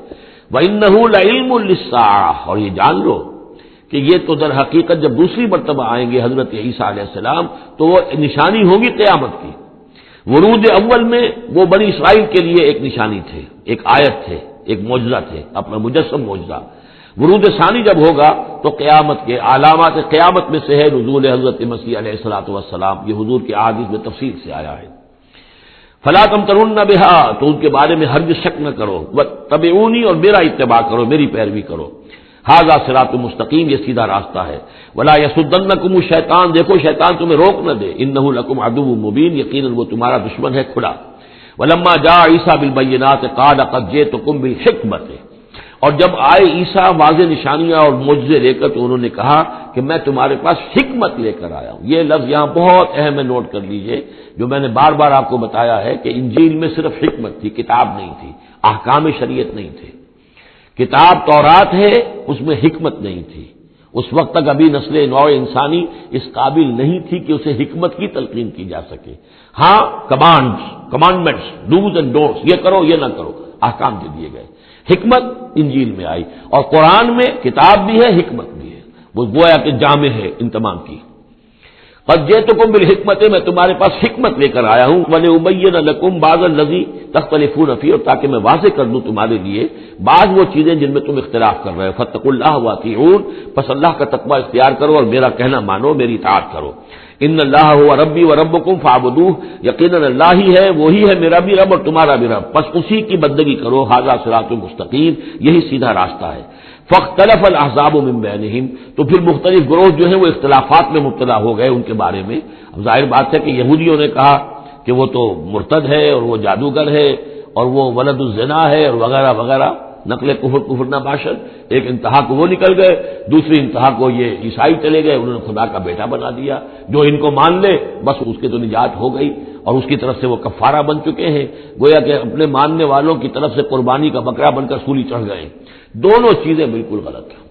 وَإِنَّهُ لَعِلْمٌ لِلسَّاعَةِ، اور یہ جان لو کہ یہ تو در حقیقت جب دوسری مرتبہ آئیں گے حضرت عیسیٰ علیہ السلام تو وہ نشانی ہوگی قیامت کی۔ ورود اول میں وہ بنی اسرائیل کے لیے ایک نشانی تھے، ایک آیت تھے، ایک معجزہ تھے، اپنا مجسم معجزہ۔ ورود ثانی جب ہوگا تو قیامت کے علامات قیامت میں سے ہے نزول حضرت مسیح علیہ الصلوۃ والسلام، یہ حضور کی احادیث میں تفصیل سے آیا ہے۔ فلا تمترن بہا، تو ان کے بارے میں ہرگز شک نہ کرو، واتبعونی، اور میرا اتباع کرو، میری پیروی کرو۔ ھذا صراط مستقیم، یہ سیدھا راستہ ہے۔ ولا یصدنکم الشیطان، دیکھو شیطان تمہیں روک نہ دے، انہ لکم عدو مبین، یقیناً وہ تمہارا دشمن ہے کھلا۔ ولما جاء عیسیٰ بالبینات قال قد جئتکم بالحکمۃ، اور جب آئے عیسیٰ واضح نشانیاں اور معجزے لے کر تو انہوں نے کہا کہ میں تمہارے پاس حکمت لے کر آیا ہوں۔ یہ لفظ یہاں بہت اہم ہے، نوٹ کر لیجئے، جو میں نے بار بار آپ کو بتایا ہے کہ انجیل میں صرف حکمت تھی، کتاب نہیں تھی، احکام شریعت نہیں تھے۔ کتاب تورات ہے، اس میں حکمت نہیں تھی، اس وقت تک ابھی نسل نوع انسانی اس قابل نہیں تھی کہ اسے حکمت کی تلقین کی جا سکے۔ ہاں کمانڈمنٹس، ڈوز اینڈ ڈونٹس، یہ کرو یہ نہ کرو، احکام دے دیے گئے۔ حکمت انجیل میں آئی، اور قرآن میں کتاب بھی ہے حکمت بھی ہے، وہ گویا کہ جامع ہے ان تمام کی۔ قد جئتکم بالحکمت، میں تمہارے پاس حکمت لے کر آیا ہوں، ولأبین لکم بعض الذی تختلفون فیہ، اور تاکہ میں واضح کر دوں تمہارے لیے بعض وہ چیزیں جن میں تم اختلاف کر رہے ہو۔ فاتقوا اللہ واطیعون، پس اللہ کا تقوی اختیار کرو اور میرا کہنا مانو، میری اطاعت کرو۔ ان اللہ هو ربی وربکم فاعبدوہ، یقیناً اللہ ہی ہے، وہی ہے میرا بھی رب اور تمہارا بھی رب، پس اسی کی بندگی کرو۔ ھذا صراط مستقیم، یہی سیدھا راستہ ہے۔ فاختلف الاحزاب من بینہم، تو پھر مختلف گروہ جو ہیں وہ اختلافات میں مبتلا ہو گئے ان کے بارے میں۔ اب ظاہر بات ہے کہ یہودیوں نے کہا کہ وہ تو مرتد ہے اور وہ جادوگر ہے اور وہ ولد الزنا ہے اور وغیرہ وغیرہ، نقل کفر نہ باشد۔ ایک انتہا کو وہ نکل گئے، دوسری انتہا کو یہ عیسائی چلے گئے، انہوں نے خدا کا بیٹا بنا دیا، جو ان کو مان لے بس اس کے تو نجات ہو گئی، اور اس کی طرف سے وہ کفارہ بن چکے ہیں، گویا کہ اپنے ماننے والوں کی طرف سے قربانی کا بکرا بن کر سولی چڑھ گئے۔ دونوں چیزیں بالکل غلط ہیں۔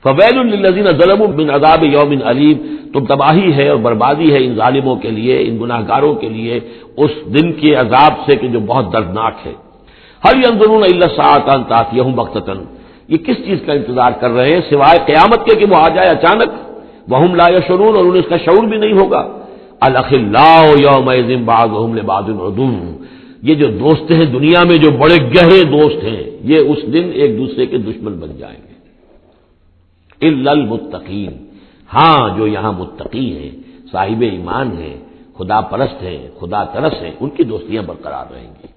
فویل للذین ظلموا من عذاب یوم علیم، تو تباہی ہے اور بربادی ہے ان ظالموں کے لیے، ان گناہ گاروں کے لیے اس دن کے عذاب سے کہ جو بہت دردناک ہے۔ هل ينظرون الا الساعة ان تأتيهم بغتة، یہ کس چیز کا انتظار کر رہے ہیں سوائے قیامت کے کہ وہ آ جائے اچانک۔ وهم لا يشعرون، اور انہیں اس کا شعور بھی نہیں ہوگا۔ الاخلاء يومئذ بعضهم لبعض عدو، یہ جو دوست ہیں دنیا میں جو بڑے گہرے دوست ہیں، یہ اس دن ایک دوسرے کے دشمن بن جائیں گے۔ الا المتقین، ہاں جو یہاں متقی ہیں، صاحب ایمان ہیں، خدا پرست ہیں، خدا ترس ہیں، ان کی دوستیاں برقرار رہیں گی،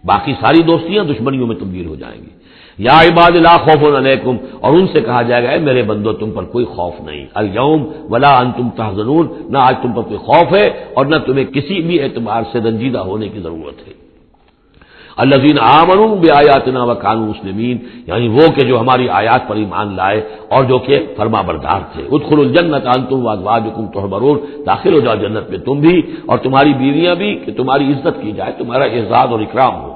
باقی ساری دوستیاں دشمنیوں میں تبدیل ہو جائیں گی۔ یا عباد لا خوف علیکم، اور ان سے کہا جائے گا اے میرے بندو تم پر کوئی خوف نہیں، الیوم ولا انتم تحزنون، نہ آج تم پر کوئی خوف ہے اور نہ تمہیں کسی بھی اعتبار سے رنجیدہ ہونے کی ضرورت ہے۔ الذین آمنوا بآیاتنا وکانوا مسلمین، یعنی وہ کہ جو ہماری آیات پر ایمان لائے اور جو کہ فرما بردار تھے۔ ادخلوا الجنۃ انتم وازواجکم تحبرون، داخل ہو جاؤ جنت میں تم بھی اور تمہاری بیویاں بھی، کہ تمہاری عزت کی جائے، تمہارا اعزاز اور اکرام ہو۔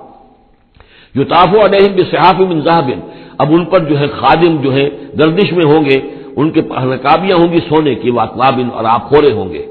یطاف علیہم بصحاف من ذہب، اب ان پر جو ہے خادم جو ہے گردش میں ہوں گے، ان کے رکابیاں ہوں گی سونے کی، واکواب اور آب خورے ہوں گے۔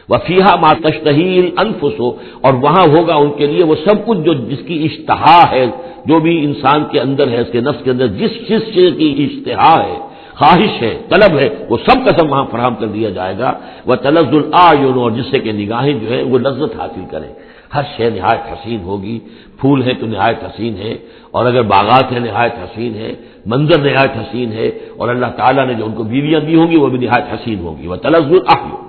وفیہا ما تشتہی الانفس، اور وہاں ہوگا ان کے لیے وہ سب کچھ جو جس کی اشتہا ہے، جو بھی انسان کے اندر ہے، اس کے نفس کے اندر جس چیز کی اشتہا ہے، خواہش ہے، طلب ہے، وہ سب کا سب وہاں فراہم کر دیا جائے گا۔ وتلذ الاعین، اور جس سے کہ نگاہیں جو ہے وہ لذت حاصل کریں، ہر شے نہایت حسین ہوگی، پھول ہے تو نہایت حسین ہے، اور اگر باغات ہیں نہایت حسین ہے، منظر نہایت حسین ہے، اور اللہ تعالیٰ نے جو ان کو بیویاں دی ہوں گی وہ بھی نہایت حسین ہوں گی۔ وتلذ الاعین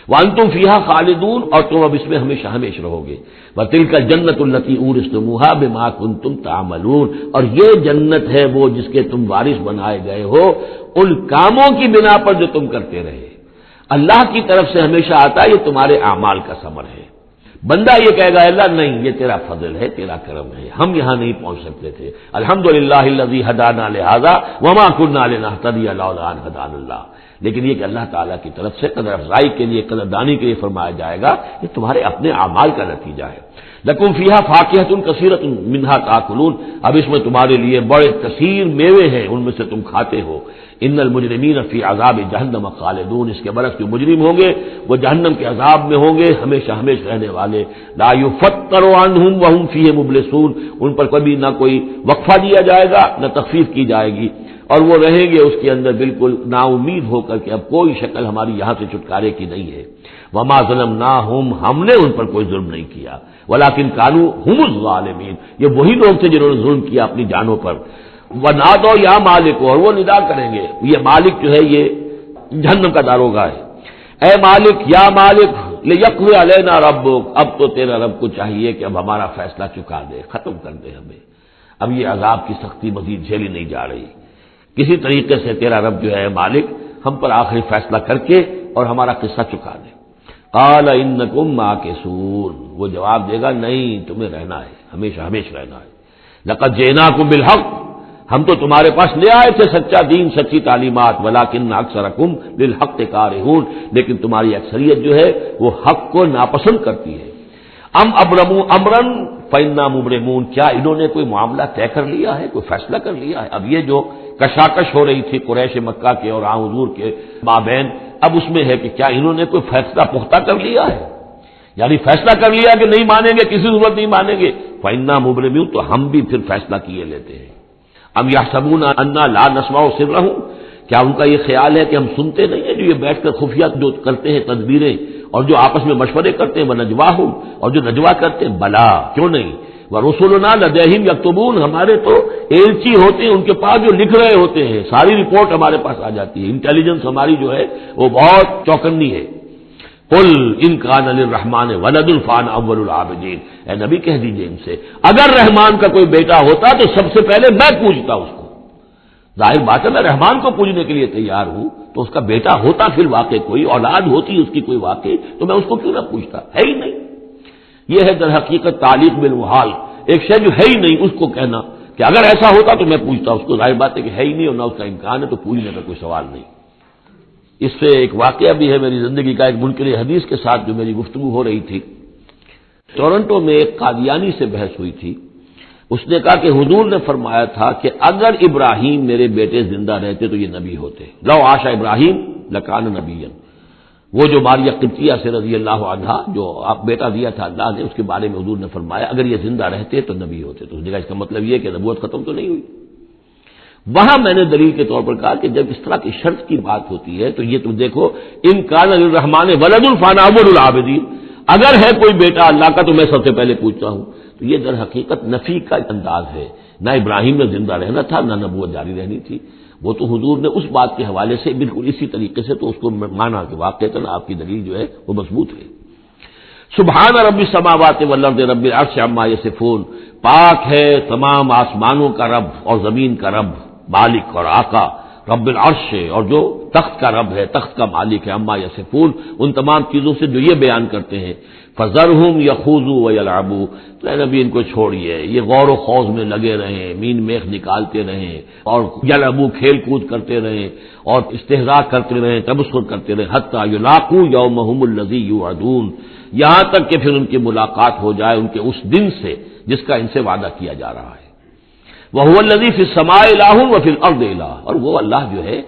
وانتم فیہا خالدون، اور تم اب اس میں ہمیشہ ہمیشہ رہو گے۔ وتلک الجنۃ التی اورثتموہا بما کنتم تعملون، اور یہ جنت ہے وہ جس کے تم وارث بنائے گئے ہو ان کاموں کی بنا پر جو تم کرتے رہے۔ اللہ کی طرف سے ہمیشہ آتا ہے یہ تمہارے اعمال کا ثمر ہے۔ بندہ یہ کہے گا اللہ نہیں، یہ تیرا فضل ہے، تیرا کرم ہے، ہم یہاں نہیں پہنچ سکتے تھے، الحمدللہ الذی ہدانا لہذا وما کنا لنہتدی لولا ان ہدانا اللہ، لیکن یہ کہ اللہ تعالیٰ کی طرف سے قدر افزائی کے لیے، قدر دانی کے لیے فرمایا جائے گا یہ تمہارے اپنے اعمال کا نتیجہ ہے۔ لکم فیہا فاکہۃ کثیرۃ منہا تاکلون، اب اس میں تمہارے لیے بڑے کثیر میوے ہیں، ان میں سے تم کھاتے ہو۔ ان المجرمین فی عذاب جہنم خالدون، اس کے برعکس جو مجرم ہوں گے وہ جہنم کے عذاب میں ہوں گے ہمیشہ ہمیشہ رہنے والے۔ لا یفتر عنہم وہم فیہ مبلسون، ان پر کبھی نہ کوئی وقفہ دیا جائے گا نہ تخفیف کی جائے گی، اور وہ رہیں گے اس کے اندر بالکل نا امید ہو کر کہ اب کوئی شکل ہماری یہاں سے چھٹکارے کی نہیں ہے۔ وما ظلمناہم، ہم نے ان پر کوئی ظلم نہیں کیا، ولکن کانوا ھم الظالمین، یہ وہی لوگ تھے جنہوں نے ظلم کیا اپنی جانوں پر۔ ونادوا یا مالک، اور وہ ندا کریں گے، یہ مالک جو ہے یہ جہنم کا داروغہ ہے، اے مالک یا مالک لیقضی علینا ربک، اب تو تیرا رب کو چاہیے کہ اب ہمارا فیصلہ چکا دے، ختم کر دے ہمیں، اب یہ عذاب کی سختی مزید جھیلی نہیں جا رہی، کسی طریقے سے تیرا رب جو ہے مالک ہم پر آخری فیصلہ کر کے اور ہمارا قصہ چکا دے۔ قال انکم ماکثون، وہ جواب دے گا نہیں، تمہیں رہنا ہے، ہمیشہ ہمیشہ رہنا ہے۔ لقد جئناکم بالحق، ہم تو تمہارے پاس لے آئے تھے سچا دین، سچی تعلیمات، ولکن اکثرکم للحق کارہون، لیکن تمہاری اکثریت جو ہے وہ حق کو ناپسند کرتی ہے۔ ام ابرموا امرا فإنا مبرمون، کیا انہوں نے کوئی معاملہ طے کر لیا ہے، کوئی فیصلہ کر لیا ہے؟ اب یہ جو کشاکش ہو رہی تھی قریش مکہ کے اور حضور کے مابین، اب اس میں ہے کہ کیا انہوں نے کوئی فیصلہ پختہ کر لیا ہے، یعنی فیصلہ کر لیا کہ نہیں مانیں گے، کسی صورت نہیں مانیں گے، فإنا مبرمون، تو ہم بھی پھر فیصلہ کیے لیتے ہیں۔ ام یحسبون انا لا نسمع سرهم، کیا ان کا یہ خیال ہے کہ ہم سنتے نہیں ہیں جو یہ بیٹھ کر خفیہ جو کرتے ہیں تدبیریں اور جو آپس میں مشورے کرتے ہیں، وَنَجْوَاهُمْ، اور جو نجوا کرتے ہیں، بلا کیوں نہیں، وَرُسُلُنَا لَدَيْهِمْ يَكْتُبُونَ، ہمارے تو ایلچی ہوتے ہیں ان کے پاس جو لکھ رہے ہوتے ہیں، ساری رپورٹ ہمارے پاس آ جاتی ہے، انٹیلیجنس ہماری جو ہے وہ بہت چوکنی ہے۔ قل ان کان للرحمن ولد فانا اول العابدین، اے نبی کہہ دیجئے ان سے اگر رحمان کا کوئی بیٹا ہوتا تو سب سے پہلے میں پوجتا اس کو، ظاہر بات ہے میں رحمان کو پوجنے کے لیے تیار ہوں، تو اس کا بیٹا ہوتا پھر واقع کوئی اولاد ہوتی اس کی کوئی واقع، تو میں اس کو کیوں نہ پوچھتا، ہے ہی نہیں۔ یہ ہے در حقیقت تعلیق بالمحال، ایک شے جو ہے ہی نہیں اس کو کہنا کہ اگر ایسا ہوتا تو میں پوچھتا اس کو، ظاہر بات ہے کہ ہے ہی نہیں اور نہ اس کا امکان ہے، تو پوجنے کا کوئی سوال نہیں۔ اس سے ایک واقعہ بھی ہے میری زندگی کا، ایک منکر حدیث کے ساتھ جو میری گفتگو ہو رہی تھی، ٹورنٹو میں ایک قادیانی سے بحث ہوئی تھی، اس نے کہا کہ حضور نے فرمایا تھا کہ اگر ابراہیم میرے بیٹے زندہ رہتے تو یہ نبی ہوتے، لو عاش ابراہیم لکان نبیا، وہ جو ماریہ قبطیہ سے رضی اللہ عنہا جو آپ بیٹا دیا تھا اللہ نے، اس کے بارے میں حضور نے فرمایا اگر یہ زندہ رہتے تو نبی ہوتے، تو اس نے کہا اس کا مطلب یہ کہ نبوت ختم تو نہیں ہوئی۔ وہاں میں نے دلیل کے طور پر کہا کہ جب اس طرح کی شرط کی بات ہوتی ہے تو یہ تم دیکھو ان کان للرحمن ولد فانا اول العابدین، اگر ہے کوئی بیٹا اللہ کا تو میں سب سے پہلے پوچھتا ہوں، تو یہ در حقیقت نفی کا انداز ہے، نہ ابراہیم نے زندہ رہنا تھا نہ نبوت جاری رہنی تھی، وہ تو حضور نے اس بات کے حوالے سے بالکل اسی طریقے سے تو اس کو مانا کہ واقعتاً آپ کی دلیل جو ہے وہ مضبوط ہے۔ سبحان رب السماوات والارض رب العرش عما یصفون، پاک ہے تمام آسمانوں کا رب اور زمین کا رب، مالک اور آقا، رب العرش اور جو تخت کا رب ہے، تخت کا مالک ہے، عما یصفون، ان تمام چیزوں سے جو یہ بیان کرتے ہیں، فذرہم یخوضوا ویلعبوا، تو اے نبی ان کو چھوڑیے، یہ غور و خوض میں لگے رہیں، مین میخ نکالتے رہیں اور یلعبوا کھیل کود کرتے رہیں اور استہزاء کرتے رہیں، تبصر کرتے رہیں، حتی یلاقوا یومہم الذی یوعدون، یہاں تک کہ پھر ان کی ملاقات ہو جائے ان کے اس دن سے جس کا ان سے وعدہ کیا جا رہا ہے۔ وَهُوَ الَّذِي فِي السَّمَاءِ إِلَٰهٌ وَفِي الْأَرْضِ إِلَٰهٌ، اور وہ اللہ جو ہے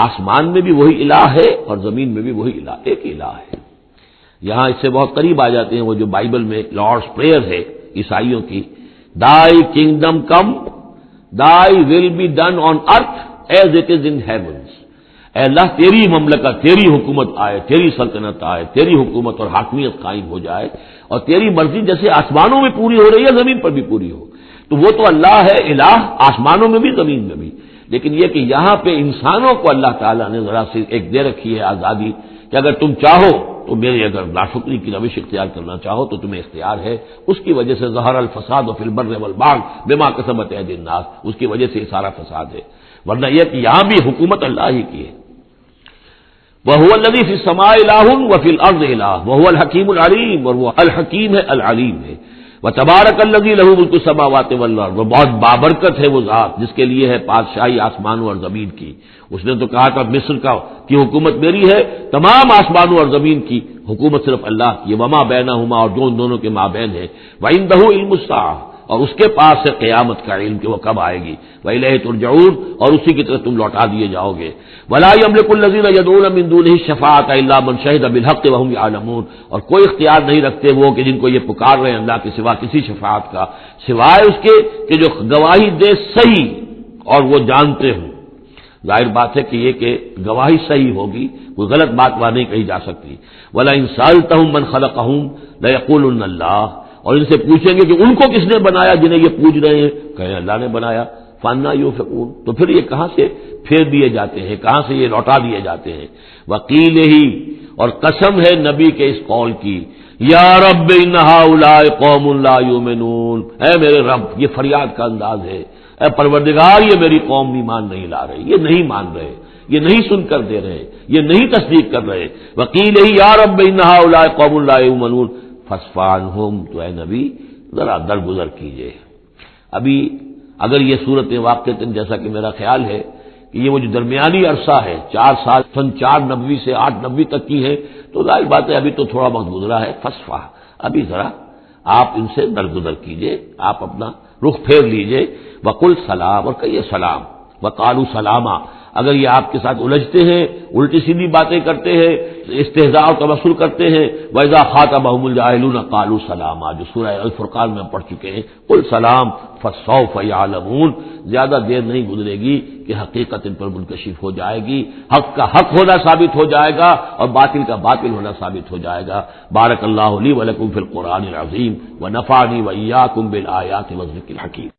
آسمان میں بھی وہی الہ ہے اور زمین میں بھی وہی الہ، ایک الہ ہے۔ یہاں اس سے بہت قریب آ جاتے ہیں وہ جو بائبل میں لارڈس پریئر ہے عیسائیوں کی، Thy kingdom come, Thy will be done on earth as it is in heavens۔ اے اللہ تیری مملکت، تیری حکومت آئے، تیری سلطنت آئے، تیری حکومت اور حاکمیت قائم ہو جائے اور تیری مرضی جیسے آسمانوں میں پوری ہو رہی ہے زمین پر بھی پوری ہو۔ تو وہ تو اللہ ہے الہ، آسمانوں میں بھی زمین میں بھی، لیکن یہ کہ یہاں پہ انسانوں کو اللہ تعالیٰ نے ذرا سی ایک دے رکھی ہے آزادی کہ اگر تم چاہو تو میری اگر ناشکری کی روش اختیار کرنا چاہو تو تمہیں اختیار ہے۔ اس کی وجہ سے ظہر الفساد فی البر والبحر بما کسبت ایدی الناس، اس کی وجہ سے یہ سارا فساد ہے، ورنہ یہ کہ یہاں بھی حکومت اللہ ہی کی ہے۔ وَهُوَ الَّذِي فِي السَّمَاءِ إِلَٰهٌ وَفِي الْأَرْضِ إِلَٰهٌ وَهُوَ الْحَكِيمُ الْعَلِيمُ، اور وہ الحکیم ہے العلیم ہے۔ وَتَبَارَكَ الَّذِي لَهُ مُلْكُ السَّمَاوَاتِ وَالْأَرْضِ، وہ بہت بابرکت ہے وہ ذات جس کے لیے ہے بادشاہی آسمانوں اور زمین کی۔ اس نے تو کہا تھا مصر کی حکومت میری ہے، تمام آسمانوں اور زمین کی حکومت صرف اللہ کی ہے، وما بینہما، اور جو ان دونوں کے مابین ہے، وعندہ علم الساعہ، اور اس کے پاس ہے قیامت کا علم کہ وہ کب آئے گی، وإلیہ ترجعون، اور اسی کی طرف تم لوٹا دیے جاؤ گے۔ ولا یملک الذین یدعون من دونہ الشفاعۃ الا من شہد بالحق وهم یعلمون، اور کوئی اختیار نہیں رکھتے وہ کہ جن کو یہ پکار رہے ہیں اللہ کے سوا کسی شفاعت کا، سوائے اس کے کہ جو گواہی دے صحیح اور وہ جانتے ہوں۔ ظاہر بات ہے کہ یہ کہ گواہی صحیح ہوگی، کوئی غلط بات وہاں نہیں کہی جا سکتی۔ وَلَئِن سَأَلْتَهُم مَّن خَلَقَهُم لَّيَقُولُنَّ اللَّهُ، اور ان سے پوچھیں گے کہ ان کو کس نے بنایا جنہیں یہ پوچھ رہے ہیں، کہیں اللہ نے بنایا۔ فَأَنَّىٰ يُؤْفَكُونَ، تو پھر یہ کہاں سے پھیر دیے جاتے ہیں، کہاں سے یہ لوٹا دیے جاتے ہیں۔ وقیل ہی، اور قسم ہے نبی کے اس قول کی، یا رب ان ہؤلاء قوم لا یؤمنون، اے میرے رب، یہ فریاد کا انداز ہے، اے پروردگار یہ میری قوم ایمان نہیں لا رہی، یہ نہیں مان رہے، یہ نہیں سن کر دے رہے، یہ نہیں تصدیق کر رہے۔ وقیل ہی یا رب ان ہؤلاء قوم لا یؤمنون فاصفح عنہم، تو اے نبی ذرا درگزر کیجئے۔ ابھی اگر یہ صورت واقعتاً جیسا کہ میرا خیال ہے کہ یہ وہ جو درمیانی عرصہ ہے 4 سال سن 490 سے 890 تک کی ہے، تو ظاہر بات ہے ابھی تو تھوڑا وقت گزرا ہے، فاصفح، ابھی ذرا آپ ان سے درگزر کیجئے، آپ اپنا رخ پھیر لیجئے۔ وقل سلام، اور کہیے سلام، وقالوا سلاما، اگر یہ آپ کے ساتھ الجھتے ہیں، الٹی سیدھی باتیں کرتے ہیں، استہزاء و تبصر کرتے ہیں، وَإِذَا خَاطَبَهُمُ الْجَاهِلُونَ قَالُوا سَلَامًا، جو سورہ الفرقان میں ہم پڑھ چکے ہیں، قل سلام فَسَوْفَ يَعْلَمُونَ، زیادہ دیر نہیں گزرے گی کہ حقیقت ان پر منکشف ہو جائے گی، حق کا حق ہونا ثابت ہو جائے گا اور باطل کا باطل ہونا ثابت ہو جائے گا۔ بارک اللہ لی ولکم فی القرآن العظیم ونفعنی وإیاکم بالآیات والذکر الحکیم۔